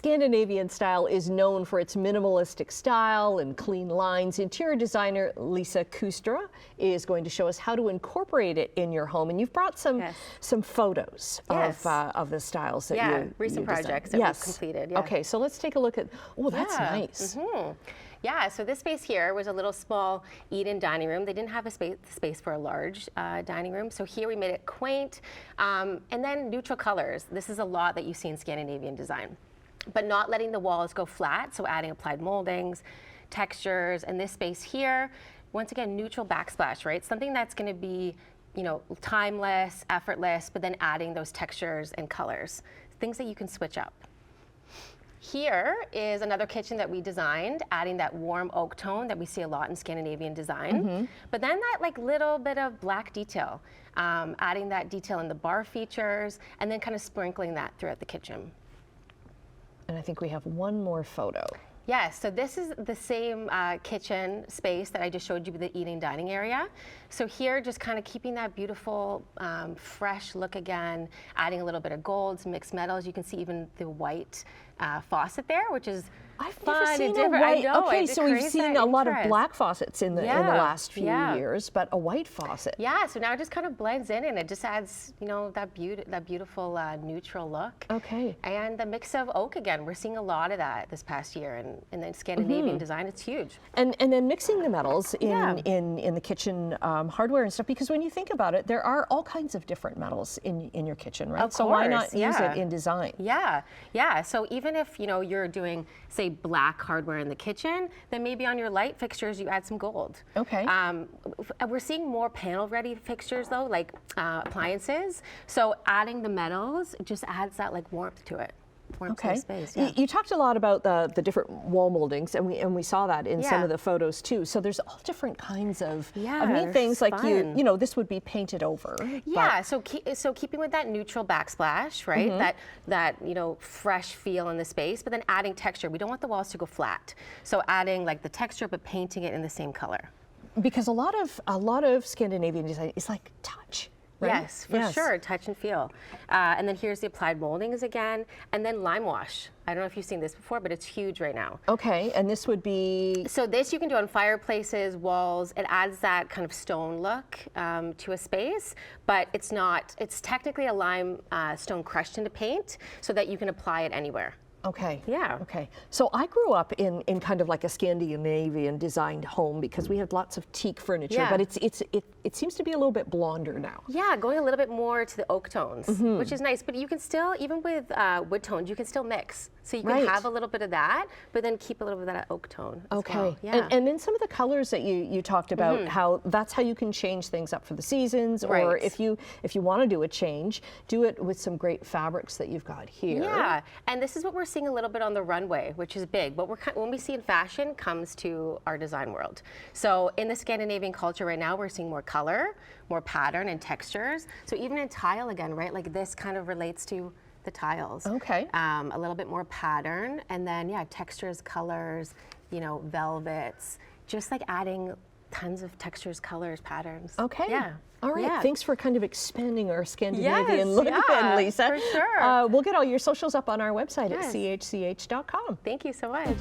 Scandinavian style is known for its minimalistic style and clean lines. Interior designer Lisa Kooistra is going to show us how to incorporate it in your home. And you've brought some photos of the styles that recent projects that we've completed. Okay, so let's take a look at, oh, that's nice. Yeah, so this space here was a little small eat-in dining room. They didn't have a space for a large dining room, so here we made it quaint. And then neutral colors. This is a lot that you see in Scandinavian design, but not letting the walls go flat, so adding applied moldings, textures, and this space here, once again, neutral backsplash, right? Something that's gonna be, you know, timeless, effortless, but then adding those textures and colors, things that you can switch up. Here is another kitchen that we designed, adding that warm oak tone that we see a lot in Scandinavian design. But then that like little bit of black detail, adding that detail in the bar features, and then kind of sprinkling that throughout the kitchen. And I think we have one more photo. Yes, so this is the same kitchen space that I just showed you with the eating dining area. So here, just kind of keeping that beautiful, fresh look again, adding a little bit of golds, mixed metals. You can see even the white faucet there, which is never seen a white. Okay, so we've seen a lot of black faucets in the last few years, but a white faucet. Yeah, so now it just kind of blends in, and it just adds, you know, that beautiful neutral look. Okay. And the mix of oak again. We're seeing a lot of that this past year, and in the Scandinavian design, it's huge. And then mixing the metals in the kitchen hardware and stuff, because when you think about it, there are all kinds of different metals in your kitchen, right? Of so course, why not use it in design? Yeah. So even if, you know, you're doing, say, black hardware in the kitchen, then maybe on your light fixtures you add some gold. Okay. We're seeing more panel-ready fixtures though, like appliances. So adding the metals just adds that like warmth to it. Okay. Space, You talked a lot about the different wall moldings, and we saw that in some of the photos too. So there's all different kinds of neat things, like you know, this would be painted over. Yeah. So keeping with that neutral backsplash, right? That you know, fresh feel in the space, but then adding texture. We don't want the walls to go flat. So adding like the texture, but painting it in the same color. Because a lot of Scandinavian design is like touch. Right? Yes, for sure, touch and feel. And then here's the applied moldings again, and then lime wash. I don't know if you've seen this before, but it's huge right now. Okay, and this would be? So this you can do on fireplaces, walls. It adds that kind of stone look to a space, but it's not, it's technically a lime stone crushed into paint so that you can apply it anywhere. Okay. Yeah. Okay. So I grew up in kind of like a Scandinavian designed home because we had lots of teak furniture, but it seems to be a little bit blonder now. Yeah, going a little bit more to the oak tones, which is nice. But you can still, even with wood tones, you can still mix. So you can have a little bit of that, but then keep a little bit of that oak tone. Okay. Well. Yeah. And then some of the colors that you talked about, how that's how you can change things up for the seasons, or if you want to do a change, do it with some great fabrics that you've got here. Yeah, and this is what we're seeing a little bit on the runway, which is big. What when we see in fashion comes to our design world. So in the Scandinavian culture right now, we're seeing more color, more pattern and textures. So even in tile again, right? Like this kind of relates to the tiles. Okay. A little bit more pattern, and then textures, colors, you know, velvets, just like adding tons of textures, colors, patterns. Okay. Yeah. All right. Yeah. Thanks for kind of expanding our Scandinavian look then, Lisa. For sure. We'll get all your socials up on our website at chch.com. Thank you so much.